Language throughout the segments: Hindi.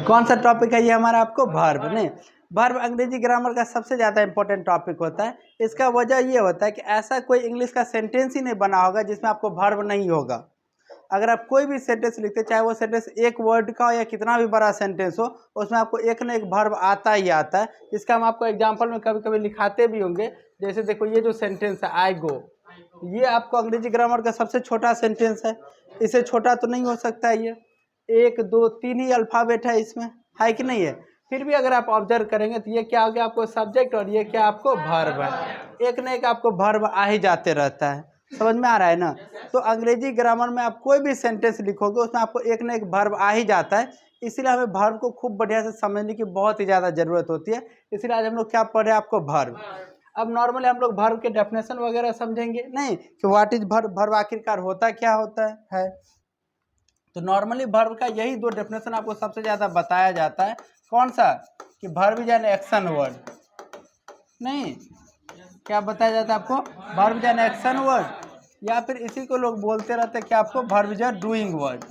कौन सा टॉपिक है ये हमारा? आपको वर्ब। नहीं, वर्ब अंग्रेजी ग्रामर का सबसे ज़्यादा इंपॉर्टेंट टॉपिक होता है। इसका वजह ये होता है कि ऐसा कोई इंग्लिश का सेंटेंस ही नहीं बना होगा जिसमें आपको वर्ब नहीं होगा। अगर आप कोई भी सेंटेंस लिखते, चाहे वो सेंटेंस एक वर्ड का हो या कितना भी बड़ा सेंटेंस हो, उसमें आपको एक ना एक वर्ब आता ही आता है। जिसका हम आपको एग्जाम्पल में कभी कभी लिखाते भी होंगे। जैसे देखो, ये जो सेंटेंस है आई गो, ये आपको अंग्रेजी ग्रामर का सबसे छोटा सेंटेंस है। इससे छोटा तो नहीं हो सकता है। ये 1 2 3 ही अल्फ़ाबेट है इसमें, है कि नहीं है? फिर भी अगर आप ऑब्जर्व करेंगे तो ये क्या हो गया आपको सब्जेक्ट, और ये क्या आपको वर्ब है। एक ना एक आपको वर्ब आ ही जाते रहता है। समझ में आ रहा है ना? तो अंग्रेजी ग्रामर में आप कोई भी सेंटेंस लिखोगे उसमें आपको एक ना एक वर्ब आ ही जाता है। इसीलिए हमें वर्ब को खूब बढ़िया से समझने की बहुत ही ज़्यादा ज़रूरत होती है। इसीलिए आज हम लोग क्या पढ़ रहे हैं? आपको वर्ब। अब नॉर्मली हम लोग वर्ब के डेफिनेशन वगैरह समझेंगे नहीं कि व्हाट इज वर्ब, वर्ब आखिरकार होता क्या होता है। तो नॉर्मली वर्ब का यही दो डेफिनेशन आपको सबसे ज़्यादा बताया जाता है। कौन सा? कि verb is an action word. नहीं, क्या बताया जाता है आपको? Verb is an action word, या फिर इसी को लोग बोलते रहते हैं कि आपको verb is a doing word.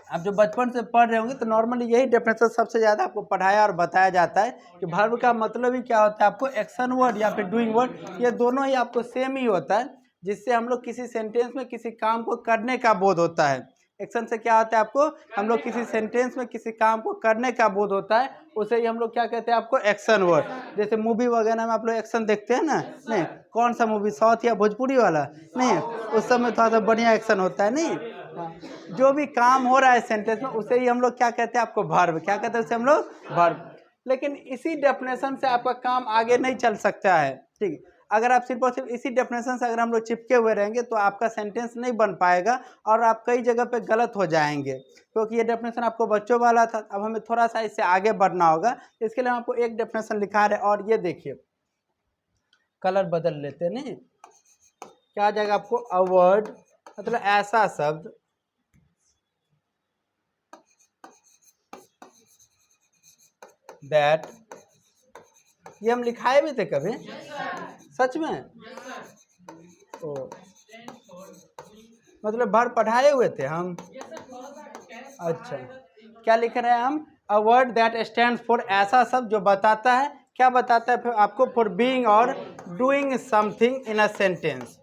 आप जो बचपन से पढ़ रहे होंगे तो नॉर्मली यही डेफिनेशन सबसे ज़्यादा आपको पढ़ाया और बताया जाता है कि वर्ब का मतलब ही क्या होता है आपको? एक्शन वर्ड या फिर डूइंग वर्ड। ये दोनों ही आपको सेम ही होता है, जिससे हम लोग किसी सेंटेंस में किसी काम को करने का बोध होता है। एक्शन से क्या होता है आपको? हम लोग किसी सेंटेंस में किसी काम को करने का बोध होता है, उसे ही हम लोग क्या कहते हैं आपको? Action word. जैसे मूवी वगैरह में आप लोग एक्शन देखते हैं ना? नहीं, कौन सा मूवी, साउथ या भोजपुरी वाला? नहीं, उस समय थोड़ा सा बढ़िया एक्शन होता है। नहीं, जो भी काम हो रहा है सेंटेंस में उसे ही हम लोग क्या कहते हैं आपको? वर्ब। क्या कहते हैं उसे हम लोग? वर्ब। लेकिन इसी डेफिनेशन से आपका काम आगे नहीं चल सकता है। ठीक है, अगर आप सिर्फ और सिर्फ इसी डेफिनेशन से अगर हम लोग चिपके हुए रहेंगे तो आपका सेंटेंस नहीं बन पाएगा और आप कई जगह पे गलत हो जाएंगे, क्योंकि ये डेफिनेशन आपको बच्चों वाला था। अब हमें थोड़ा सा इससे आगे बढ़ना होगा। इसके लिए हम आपको एक डेफिनेशन लिखा रहे हैं, और ये देखिए, कलर बदल लेते हैं। नहीं, क्या आ जाएगा आपको? अ वर्ड मतलब ऐसा शब्द दैट, ये हम लिखाए भी थे कभी? सच में? ओ, मतलब वर्ब पढ़ाए हुए थे हम। अच्छा, क्या लिख रहे हैं हम? A word that stands for, ऐसा शब्द जो बताता है, क्या बताता है फिर आपको? फॉर बीइंग और doing something in a sentence.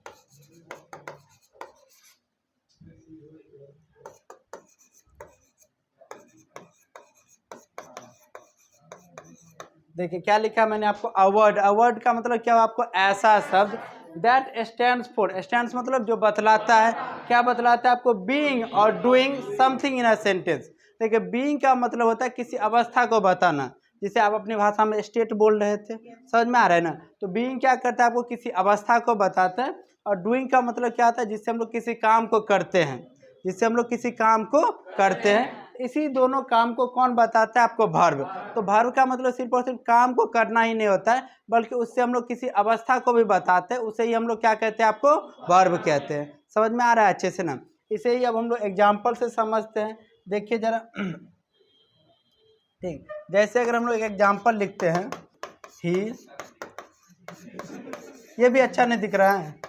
देखिए क्या लिखा मैंने आपको? अवर्ड। अवर्ड का मतलब क्या हुआ आपको? ऐसा शब्द दैट स्टैंड्स फॉर, स्टैंड्स मतलब जो बतलाता है, क्या बतलाता है आपको? बीइंग और doing something in a sentence. देखिए, बीइंग का मतलब होता है किसी अवस्था को बताना, जिसे आप अपनी भाषा में स्टेट बोल रहे थे। समझ में आ रहा है ना? तो बीइंग क्या करता है आपको? किसी अवस्था को बताता है। और डूइंग का मतलब क्या होता है? जिससे हम लोग किसी काम को करते हैं, जिससे हम लोग किसी काम को करते हैं। इसी दोनों काम को कौन बताता है आपको? वर्ब। तो वर्ब का मतलब सिर्फ और सिर्फ काम को करना ही नहीं होता है, बल्कि उससे हम लोग किसी अवस्था को भी बताते हैं। उसे ही हम लोग क्या कहते हैं आपको? वर्ब कहते हैं। समझ में आ रहा है अच्छे से ना? इसे ही अब हम लोग एग्जाम्पल से समझते हैं। देखिए जरा, ठीक, जैसे अगर हम लोग एक एग्जाम्पल लिखते हैं, ही, ये भी अच्छा नहीं दिख रहा है।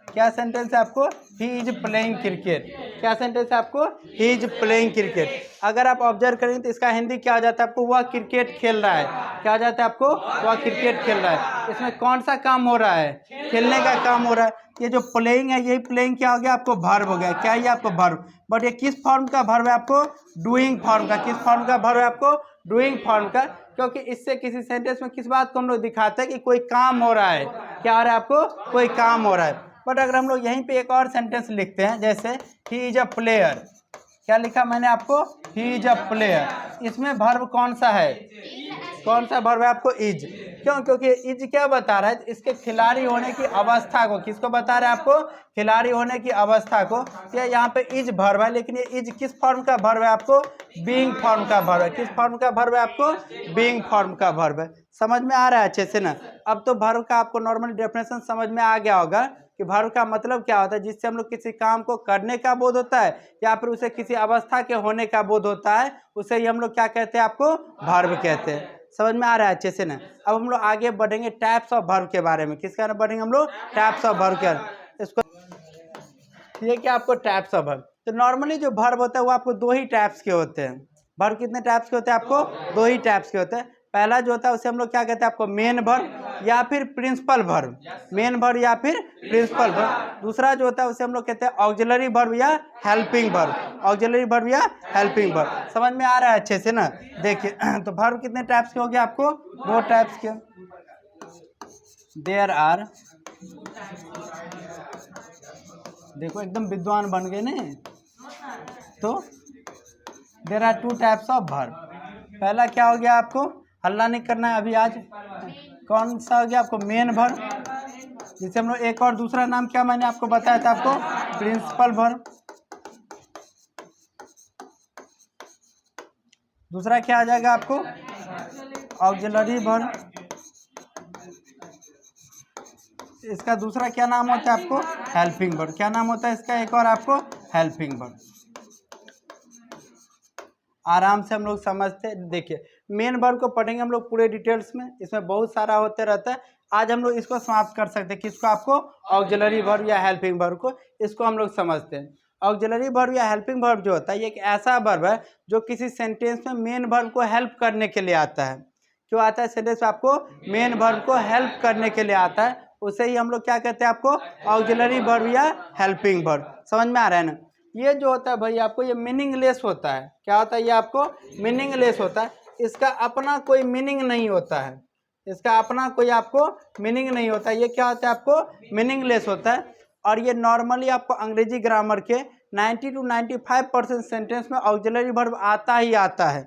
क्या सेंटेंस है आपको? He is playing cricket. क्या सेंटेंस है आपको? He is playing cricket. अगर आप ऑब्जर्व करेंगे तो इसका हिंदी क्या हो जाता है आपको? वह क्रिकेट खेल रहा है। क्या हो जाता है आपको? वह क्रिकेट खेल रहा है। इसमें कौन सा काम हो रहा है? खेलने का काम हो रहा है। ये जो प्लेइंग है, यही प्लेइंग क्या हो गया आपको? वर्ब हो गया। क्या ये आपको? वर्ब। बट ये किस फॉर्म का वर्ब है आपको? डूइंग फॉर्म का। किस फॉर्म का वर्ब है आपको? डूइंग फॉर्म का। क्योंकि इससे किसी सेंटेंस में किस बात को हम लोग दिखाते हैं? कि कोई काम हो रहा है। क्या हो रहा है आपको? कोई काम हो रहा है। बट अगर हम लोग यहीं पे एक और सेंटेंस लिखते हैं, जैसे ही इज अ प्लेयर। क्या लिखा मैंने आपको? He is a player. इसमें वर्ब कौन सा है? कौन सा वर्ब है आपको? इज। क्यों? क्योंकि इज क्या बता रहा है? इसके खिलाड़ी होने की अवस्था को। किसको बता रहा है आपको? खिलाड़ी होने की अवस्था को। ये यहाँ पे इज वर्ब है, लेकिन ये इज किस फॉर्म का वर्ब है आपको? बीइंग फॉर्म का वर्ब है। किस फॉर्म का वर्ब है आपको? बीइंग फॉर्म का वर्ब है। समझ में आ रहा है अच्छे से ना? अब तो वर्ब का आपको नॉर्मल डेफिनेशन समझ में आ गया होगा कि वर्ब का मतलब क्या होता है? जिससे हम लोग किसी काम को करने का बोध होता है, या फिर उसे किसी अवस्था के होने का बोध होता है, उसे ही हम लोग क्या कहते हैं आपको? वर्ब कहते हैं। समझ में आ रहा है अच्छे से ना? अब हम लोग आगे बढ़ेंगे टाइप्स ऑफ वर्ब के बारे में। किसके बारे में बढ़ेंगे हम लोग? टाइप्स ऑफ वर्ब के। इसको, ये क्या आपको? Types of verb. तो नॉर्मली जो वर्ब होता है वो आपको दो ही टाइप्स के होते हैं। वर्ब कितने टाइप्स के होते हैं? आपको दो ही टाइप्स के होते हैं। पहला जो होता है उसे हम लोग क्या कहते हैं? आपको मेन वर्ब या फिर प्रिंसिपल वर्ब, मेन वर्ब या फिर प्रिंसिपल वर्ब। दूसरा जो होता है उसे हम लोग कहते हैं ऑक्सिलरी वर्ब या हेल्पिंग वर्ब, ऑक्सिलरी वर्ब या हेल्पिंग वर्ब। समझ में आ रहा है अच्छे से ना? देखिए तो वर्ब कितने टाइप्स के हो गए? आपको दो टाइप्स के। देयर आर, देखो एकदम विद्वान बन गए ना। तो there are two types of verb. पहला क्या हो गया? आपको हल्ला नहीं करना है अभी आज। कौन सा हो गया? आपको मेन वर्ब, जिसे हम लोग एक और दूसरा नाम क्या मैंने आपको बताया था? आपको प्रिंसिपल वर्ब। दूसरा क्या आ जाएगा? आपको ऑक्सिलरी वर्ब। इसका दूसरा क्या नाम होता है? आपको हेल्पिंग वर्ब। क्या नाम होता है इसका? एक और आपको हेल्पिंग वर्ब। आराम से हम लोग समझते हैं। देखिए मेन वर्ब को पढ़ेंगे हम लोग पूरे डिटेल्स में, इसमें बहुत सारा होते रहता है। आज हम लोग इसको समाप्त कर सकते हैं। किसको? आपको ऑक्सिलरी वर्ब या हेल्पिंग वर्ब को, इसको हम लोग समझते हैं। ऑक्सिलरी वर्ब या हेल्पिंग वर्ब जो होता है ये एक ऐसा वर्ब है जो किसी सेंटेंस में मेन वर्ब को हेल्प करने के लिए आता है। क्यों आता है? सेंटेंस में आपको मेन वर्ब को हेल्प करने के लिए आता है, उसे ही हम लोग क्या कहते हैं? आपको ऑक्सिलरी वर्ब या हेल्पिंग वर्ब। समझ में आ रहा है ना? ये जो होता है भाई आपको ये मीनिंगलेस होता है। क्या होता है? ये आपको मीनिंगलेस होता है। इसका अपना कोई मीनिंग नहीं होता है, इसका अपना कोई आपको मीनिंग नहीं होता है। ये क्या होता है? आपको मीनिंगलेस होता है। और ये नॉर्मली आपको अंग्रेजी ग्रामर के 90 to 95% सेंटेंस में ऑक्सिलरी वर्ब आता ही आता है।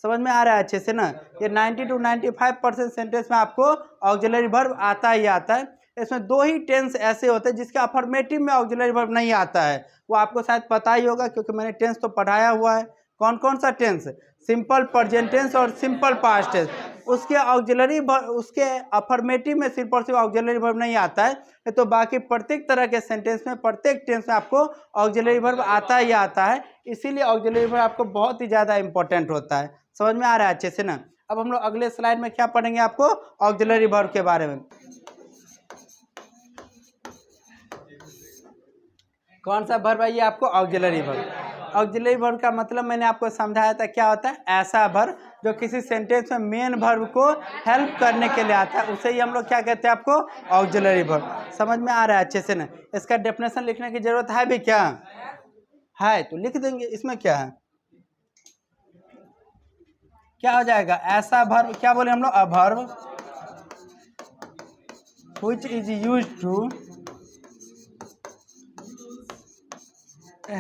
समझ में आ रहा है अच्छे से ना? ये 90 to 95% सेंटेंस में आपको ऑक्सिलरी वर्ब आता ही आता है। इसमें दो ही टेंस ऐसे होते हैं जिसके अफर्मेटिव में ऑक्सिलरी वर्ब नहीं आता है। वो आपको शायद पता ही होगा क्योंकि मैंने टेंस तो पढ़ाया हुआ है। कौन कौन सा टेंस? सिंपल प्रेजेंट टेंस और सिंपल पास्ट टेंस। उसके ऑक्सिलरी उसके अफर्मेटिव में सिर्फ और सिर्फ ऑक्सिलरी वर्ब नहीं आता है, तो बाकी प्रत्येक तरह के सेंटेंस में प्रत्येक टेंस में आपको ऑक्सिलरी वर्ब आता ही आता है। इसीलिए ऑक्सिलरी वर्ब आपको बहुत ही ज़्यादा इंपॉर्टेंट होता है। समझ में आ रहा है अच्छे से ना? अब हम लोग अगले स्लाइड में क्या पढ़ेंगे? आपको ऑक्सिलरी वर्ब के बारे में। कौन सा वर्ब है ये? आपको ऑक्सिलरी वर्ब। ऑक्सिलरी वर्ब का मतलब मैंने आपको समझाया था क्या होता है? ऐसा वर्ब जो किसी सेंटेंस में मेन वर्ब को हेल्प करने के लिए आता है, उसे ही हम लोग क्या कहते हैं? आपको ऑक्सिलरी वर्ब। समझ में आ रहा है अच्छे से ना? इसका डेफिनेशन लिखने की जरूरत है भी क्या? है तो लिख देंगे, इसमें क्या है? क्या हो जाएगा? ऐसा वर्ब, क्या बोले हम लोग? A verb which is used to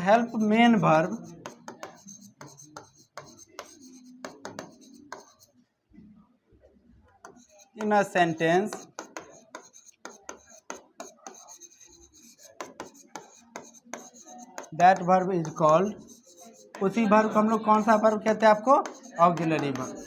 help main verb in a sentence that verb is called, उसी वर्ब को हम लोग कौन सा वर्ब कहते हैं? आपको ऑक्सिलरी वर्ब।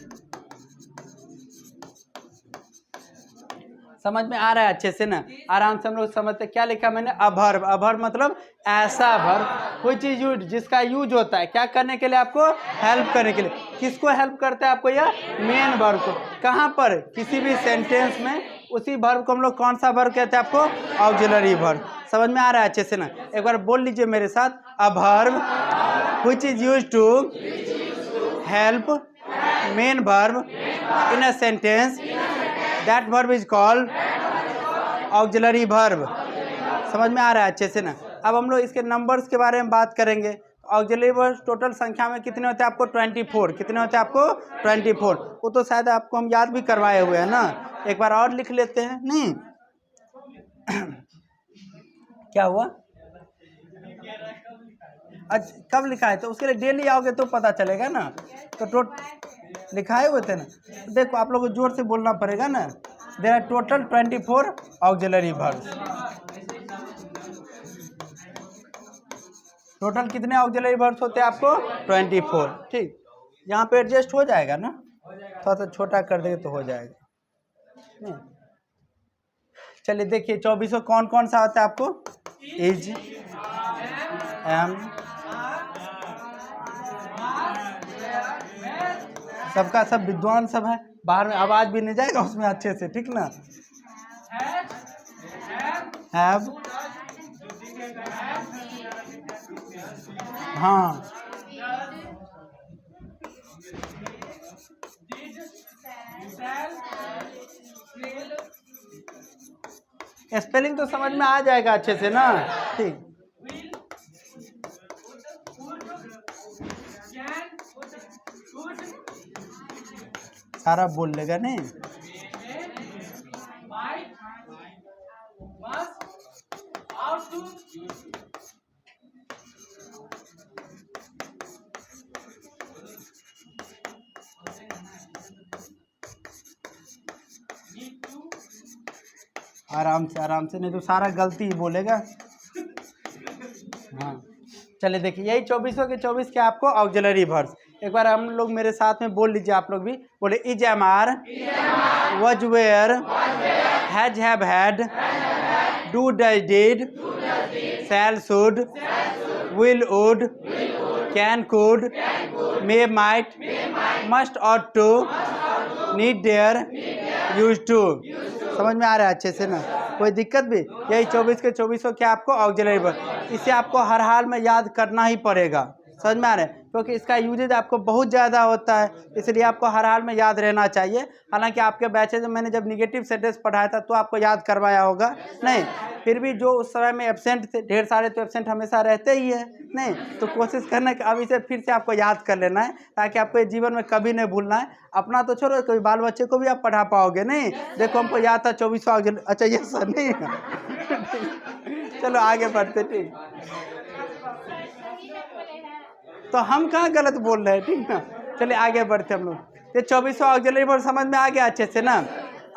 समझ में आ रहा है अच्छे से ना? आराम से हम लोग समझते। क्या लिखा मैंने? A verb. अ वर्ब मतलब ऐसा वर्ब व्हिच इज यूज्ड, जिसका यूज होता है क्या करने के लिए? आपको हेल्प करने के लिए। किसको हेल्प करता है? आपको यह मेन वर्ब को। कहाँ पर? किसी भी सेंटेंस में उसी वर्ब को हम लोग कौन सा वर्ब कहते हैं? आपको ऑक्सिलरी वर्ब। समझ में आ रहा है अच्छे से ना? एक बार बोल लीजिए मेरे साथ, a verb which is used to help main verb in a sentence that verb is called auxiliary verb। समझ में आ रहा है अच्छे से ना? अब हम लोग इसके नंबर्स के बारे में बात करेंगे। ऑक्सिलरी वर्ब टोटल संख्या में कितने होते हैं? आपको 24। कितने होते हैं? आपको 24। वो तो शायद आपको हम याद भी करवाए हुए हैं ना, एक बार और लिख लेते हैं। नहीं क्या हुआ? अच्छा कब लिखा है? तो उसके लिए डेली आओगे तो पता चलेगा ना। तो लिखाए हुए थे ना, देखो आप लोग को जोर से बोलना पड़ेगा ना। There are total 24 auxiliary verbs. Total कितने ऑक्सिलरी वर्ब्स होते हैं? आपको 24। ठीक, यहाँ पे एडजस्ट हो जाएगा ना? थोड़ा सा छोटा कर देंगे तो हो जाएगा। चलिए देखिए 24 कौन कौन सा होता है? आपको इज, एम, सबका सब विद्वान सब है, बाहर में आवाज भी नहीं जाएगा उसमें अच्छे से, ठीक ना? हैव, हाँ, स्पेलिंग तो समझ में आ जाएगा अच्छे से ना। ठीक, सारा बोल लेगा नहीं। आराम से, नहीं तो सारा गलती ही बोलेगा। हाँ, चलिए देखिए, यही 24 के 24 के आपको ऑक्सिलरी वर्ब्स। एक बार हम लोग मेरे साथ में बोल लीजिए, आप लोग भी बोले। Is am are, was were, has have had, do does did, shall should, will would, can could, may might, must ought to, need dare, use to. समझ में आ रहा है अच्छे से ना, कोई दिक्कत भी? यही 24 के 24 क्या आपको ऑक्सिलरी वर्ब, इसे आपको हर हाल में याद करना ही पड़ेगा। समझ में आ रहा है, क्योंकि इसका यूजेज आपको बहुत ज़्यादा होता है, इसलिए आपको हर हाल में याद रहना चाहिए। हालांकि आपके बैचेज में मैंने जब निगेटिव सेंटेंस पढ़ाया था तो आपको याद करवाया होगा नहीं, फिर भी जो उस समय में एब्सेंट थे, ढेर सारे तो एब्सेंट हमेशा रहते ही है नहीं, तो कोशिश करना कि अब इसे फिर से आपको याद कर लेना है, ताकि आपको जीवन में कभी नहीं भूलना है। अपना तो छोड़ो, कभी बाल बच्चे को भी आप पढ़ा पाओगे नहीं। देखो हमको याद था 24 अच्छा ये सर नहीं चलो आगे बढ़ते। ठीक, तो हम कहाँ गलत बोल रहे हैं, ठीक ना। चलिए आगे बढ़ते हम लोग। ये 24 ऑक्सिलरी वर्ब समझ में आ गया अच्छे से ना।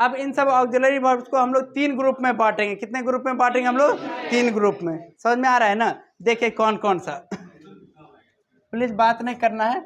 अब इन सब ऑक्सिलरी वर्ब्स को हम लोग 3 ग्रुप में बांटेंगे। कितने ग्रुप में बांटेंगे हम लोग? 3 ग्रुप में। समझ में आ रहा है ना। देखिए कौन कौन सा, प्लीज बात नहीं करना है।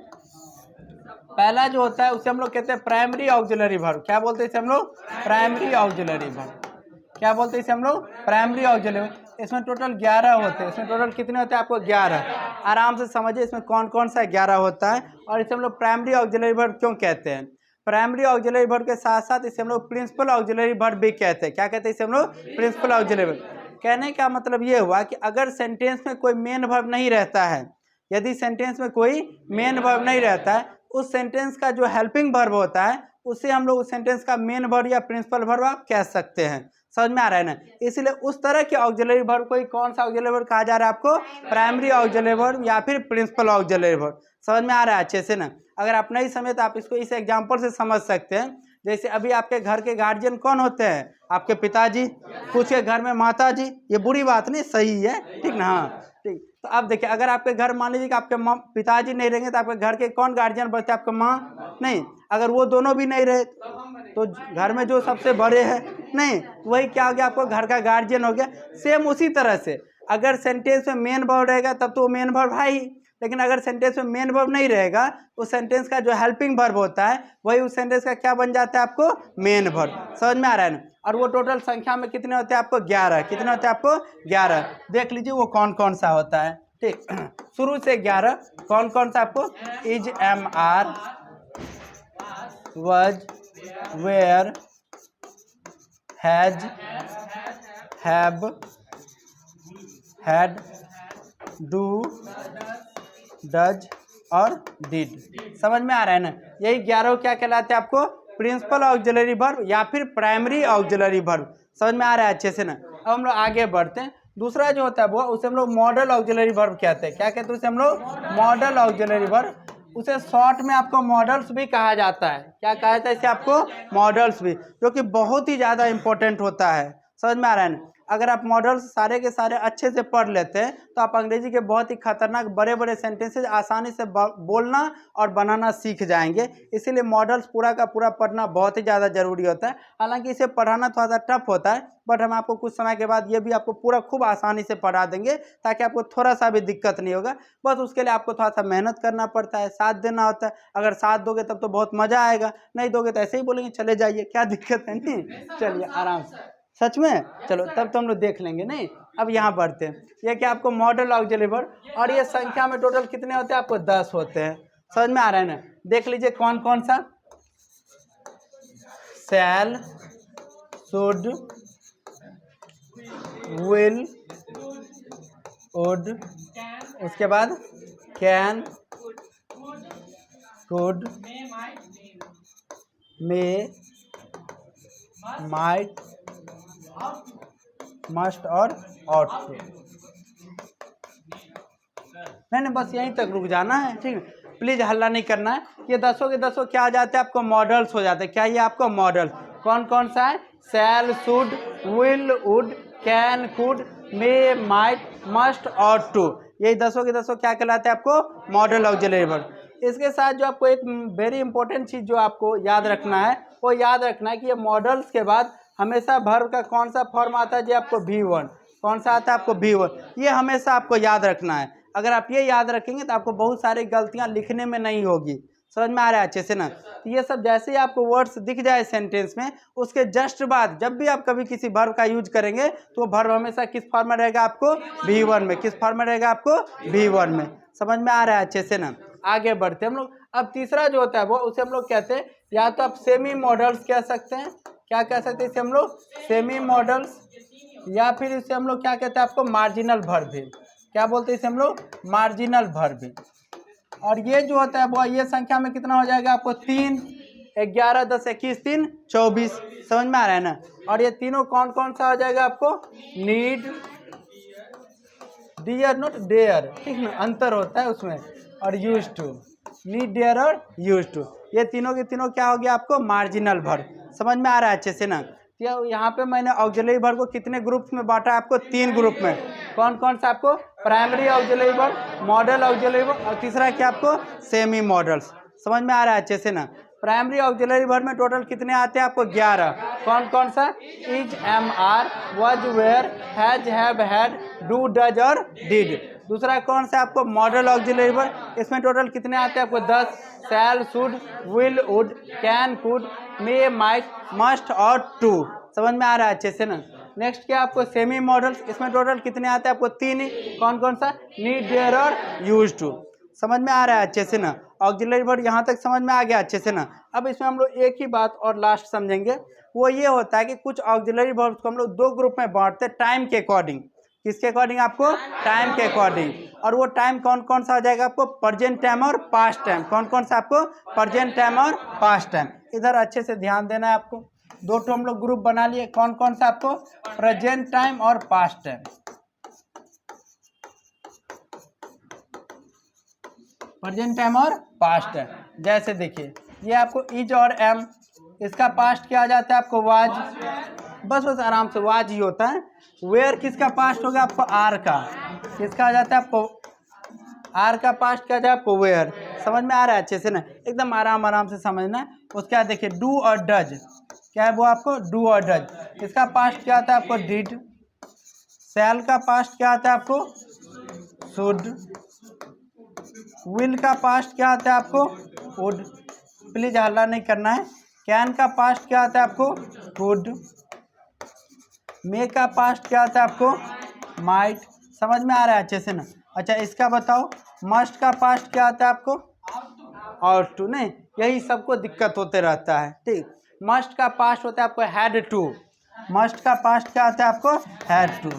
पहला जो होता है उसे हम लोग कहते हैं प्राइमरी ऑक्सिलरी वर्ब। क्या बोलते हैं इसे हम लोग? Primary auxiliary verb. क्या बोलते हैं इसे हम लोग? Primary auxiliary. इसमें टोटल 11 होते हैं। इसमें टोटल कितने होते हैं आपको? 11। आराम से समझिए इसमें कौन कौन सा 11 होता है और इसे हम लोग प्राइमरी ऑक्सिलरी वर्ब क्यों कहते हैं। प्राइमरी ऑक्सिलरी वर्ब के साथ साथ इसे हम लोग प्रिंसिपल ऑक्सिलरी वर्ब भी कहते हैं। क्या कहते हैं इसे हम लोग? Principal auxiliary verb. कहने का मतलब ये हुआ कि अगर सेंटेंस में कोई मेन वर्ब नहीं रहता है, यदि सेंटेंस में कोई मेन वर्ब नहीं रहता है, उस सेंटेंस का जो हेल्पिंग वर्ब होता है उसे हम लोग उस सेंटेंस का मेन वर्ब या प्रिंसिपल वर्ब आप कह सकते हैं। समझ में आ रहा है ना। इसलिए उस तरह के ऑक्सिलरी वर्ब को कौन सा ऑक्सिलरी वर्ब कहा जा रहा है आपको? प्राइमरी ऑक्सिलरी वर्ब या फिर प्रिंसिपल ऑक्सिलरी वर्ब। समझ में आ रहा है अच्छे से ना। अगर आप नहीं समझे तो आप इसको इस एग्जांपल से समझ सकते हैं। जैसे अभी आपके घर के गार्जियन कौन होते हैं? आपके पिताजी। कुछ के घर में माता जी। ये बुरी बात नहीं, सही है, ठीक ना। हाँ ठीक। तो अब देखिए, अगर आपके घर मान लीजिए कि आपके पिताजी नहीं रहेंगे तो आपके घर के कौन गार्जियन बचते? आपके माँ नहीं। अगर वो दोनों भी नहीं रहे तो घर में जो सबसे बड़े हैं नहीं, वही क्या हो गया? आपको घर का गार्जियन हो गया। सेम उसी तरह से अगर सेंटेंस में मेन वर्ब रहेगा तब तो मेन वर्ब है ही, लेकिन अगर सेंटेंस में मेन वर्ब नहीं रहेगा उस सेंटेंस का जो हेल्पिंग वर्ब होता है वही उस सेंटेंस का क्या बन जाता है? आपको मेन वर्ब। समझ में आ रहा है ना। और वो टोटल संख्या में कितने होते हैं आपको? 11। कितने होते हैं आपको? 11। देख लीजिए वो कौन कौन सा होता है। ठीक, शुरू से 11 कौन कौन सा आपको? Is, am are, was, were, has, have, had, do, does और डिड। समझ में आ रहा है ना। यही 11 क्या कहलाते हैं आपको? प्रिंसिपल ऑक्सिलरी वर्ब या फिर प्राइमरी ऑक्सिलरी वर्ब। समझ में आ रहा है अच्छे से ना। अब हम लोग आगे बढ़ते हैं। दूसरा जो होता है वो उसे हम लोग मॉडल ऑक्सिलरी वर्ब कहते हैं। क्या कहते हैं उसे हम लोग? Model auxiliary verb. उसे शॉर्ट में आपको मॉडल्स भी कहा जाता है। क्या कहा जाता है इसे आपको? मॉडल्स भी, जो कि बहुत ही ज़्यादा इंपॉर्टेंट होता है। समझ में आ रहा है ना। अगर आप मॉडल्स सारे के सारे अच्छे से पढ़ लेते हैं तो आप अंग्रेजी के बहुत ही खतरनाक बड़े बड़े सेंटेंसेज आसानी से बोलना और बनाना सीख जाएंगे। इसीलिए मॉडल्स पूरा का पूरा पढ़ना बहुत ही ज़्यादा जरूरी होता है। हालांकि इसे पढ़ाना थोड़ा सा टफ होता है, बट हम आपको कुछ समय के बाद ये भी आपको पूरा खूब आसानी से पढ़ा देंगे, ताकि आपको थोड़ा सा भी दिक्कत नहीं होगा। बस उसके लिए आपको थोड़ा सा मेहनत करना पड़ता है, साथ देना होता है। अगर साथ दोगे तब तो बहुत मज़ा आएगा, नहीं दोगे तो ऐसे ही बोलेंगे चले जाइए, क्या दिक्कत है। नहीं, चलिए आराम से, सच में चलो तब तो हम लोग देख लेंगे। नहीं, अब यहाँ बढ़ते हैं। ये क्या आपको मॉडल ऑक्सिलरी वर्ब, और ये संख्या में टोटल कितने होते हैं आपको? 10 होते हैं। समझ में आ रहा है ना। देख लीजिए कौन कौन सा? शैल, शुड, विल, वुड, उसके बाद can, could, may, might, must और ऑट टू। नहीं, बस यहीं तक रुक जाना है, ठीक है। प्लीज हल्ला नहीं करना है। ये 10 के 10 क्या आ जाते हैं आपको, मॉडल्स हो जाते हैं। क्या ये आपको मॉडल कौन कौन सा है, shall, should, will, would, can, could, may, might, must और टू। यही 10 के 10 क्या कहलाते हैं आपको, मॉडल ऑक्सिलरी वर्ब। इसके साथ जो आपको एक वेरी इंपॉर्टेंट चीज़ जो आपको याद रखना है, वो याद रखना है कि ये मॉडल्स के बाद हमेशा वर्ब का कौन सा फॉर्म आता है जी आपको, V1। कौन सा आता है आपको, V1। ये हमेशा आपको याद रखना है। अगर आप ये याद रखेंगे तो आपको बहुत सारी गलतियां लिखने में नहीं होगी। समझ में आ रहा है अच्छे से ना। तो ये सब जैसे ही आपको वर्ड्स दिख जाए सेंटेंस में, उसके जस्ट बाद जब भी आप कभी किसी वर्ब का यूज करेंगे तो वो वर्ब हमेशा किस फॉर्म में रहेगा आपको, V1 में। किस फॉर्म में रहेगा आपको, V1 में। समझ में आ रहा है अच्छे से ना। आगे बढ़ते हम लोग। अब तीसरा जो होता है वो उसे हम लोग कहते हैं, या तो आप सेमी मॉडल्स कह सकते हैं। क्या कह सकते हैं इसे हम लोग, सेमी मॉडल्स, या फिर इसे हम लोग क्या कहते हैं आपको, मार्जिनल वर्ब भी। क्या बोलते हैं इसे हम लोग, मार्जिनल वर्ब भी। और ये जो होता है वो ये संख्या में कितना हो जाएगा आपको, 3, 11, 10, 21, 3, 24। समझ में आ रहा है ना। और ये तीनों कौन कौन सा हो जाएगा आपको, नीड, डियर, नॉट डेयर, ठीक ना, अंतर होता है उसमें, और यूज टू। नीड, डेयर और यूज टू, ये तीनों के तीनों क्या हो गया आपको, मार्जिनल वर्ब। समझ में आ रहा है अच्छे से ना। यहाँ पे मैंने ऑक्सिलरी वर्ब को कितने ग्रुप्स में बांटा है आपको, 3 ग्रुप में। कौन कौन सा आपको, primary auxiliary verb, model auxiliary verb, और तीसरा क्या आपको, सेमी मॉडल्स। समझ में आ रहा है अच्छे से ना। प्राइमरी ऑक्सिलरी वर्ब में टोटल कितने आते हैं आपको, 11। कौन कौन सा, is, am, are, was, were, has, have, had, do, does और डिड। दूसरा कौन सा आपको, मॉडल ऑक्सिलरी वर्ब, इसमें टोटल कितने आते हैं आपको, 10। Shall, should, will, would, can, could, may, might, must और टू। समझ में आ रहा है अच्छे से ना। नेक्स्ट क्या आपको, सेमी मॉडल्स, इसमें टोटल कितने आते हैं आपको, 3 ही। कौन कौन सा, नीड, डेयर और यूज टू। समझ में आ रहा है अच्छे से ना। ऑक्सिलरी वर्ब यहाँ तक समझ में आ गया अच्छे से ना। अब इसमें हम लोग एक ही बात और लास्ट समझेंगे, वो ये होता है कि कुछ ऑक्सिलरी वर्ब्स को हम लोग 2 ग्रुप में बांटते हैं, टाइम के अकॉर्डिंग। किसके अकॉर्डिंग आपको, टाइम के अकॉर्डिंग। और वो टाइम कौन कौन सा हो जाएगा आपको, प्रेजेंट टाइम और पास्ट टाइम। कौन कौन सा आपको, प्रेजेंट टाइम और पास्ट टाइम। इधर अच्छे से ध्यान देना है आपको। 2 हम लोग ग्रुप बना लिए। कौन कौन सा आपको, प्रेजेंट टाइम और पास्ट टाइम। प्रेजेंट टाइम और पास्ट टाइम। जैसे देखिए ये आपको इज और एम, इसका पास्ट क्या आ जाता है आपको, वाज। बस आराम से वाज ही होता है। वेयर किसका पास्ट होगा आपको, आर का। किसका आ जाता है आपको, आर का पास्ट क्या जाए आपको, वेयर। समझ में आ रहा है अच्छे से ना, एकदम आराम से समझना है। उसके बाद देखिए डू और डज, क्या है वो आपको, डू और डज। इसका पास्ट क्या आता है आपको, डिड। शैल का पास्ट क्या आता है आपको, शुड। विल का पास्ट क्या आता है आपको, वुड। प्लीज हल्ला नहीं करना है। कैन का पास्ट क्या आता है आपको, कुड। मे का पास्ट क्या आता है आपको, माइट। समझ में आ रहा है अच्छे से ना। अच्छा इसका बताओ, मस्ट का पास्ट क्या आता है आपको, और टू। नहीं, यही सबको दिक्कत होते रहता है, ठीक। मस्ट का पास्ट होता है आपको, हैड टू। मस्ट का पास्ट क्या आता है आपको, हैड टू।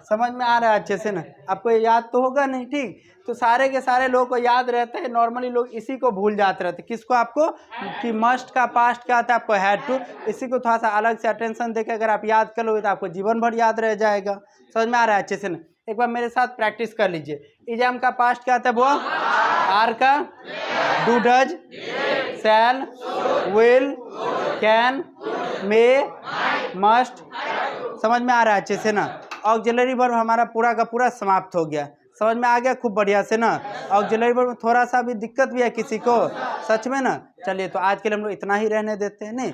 समझ में आ रहा है अच्छे से ना। आपको ये याद तो होगा नहीं, ठीक। तो सारे के सारे लोगों को याद रहता है, नॉर्मली लोग इसी को भूल जाते रहते हैं। किसको आपको, कि मस्ट का पास्ट क्या आता है आपको, हैड टू। इसी को थोड़ा सा अलग से अटेंशन देकर अगर आप याद कर लोगे तो आपको जीवन भर याद रह जाएगा। समझ में आ रहा है अच्छे से ना। एक बार मेरे साथ प्रैक्टिस कर लीजिए। इजाम का पास्ट क्या आता है वो, आर का, do, does, shall, will, can, may, must. समझ में आ रहा है अच्छे से ना। ऑक्सिलरी वर्ब हमारा पूरा का पूरा समाप्त हो गया। समझ में आ गया खूब बढ़िया से ना। ऑक्सिलरी वर्ब में थोड़ा सा भी दिक्कत भी है किसी को, सच में ना। चलिए तो आज के लिए हम लोग इतना ही रहने देते हैं, नहीं।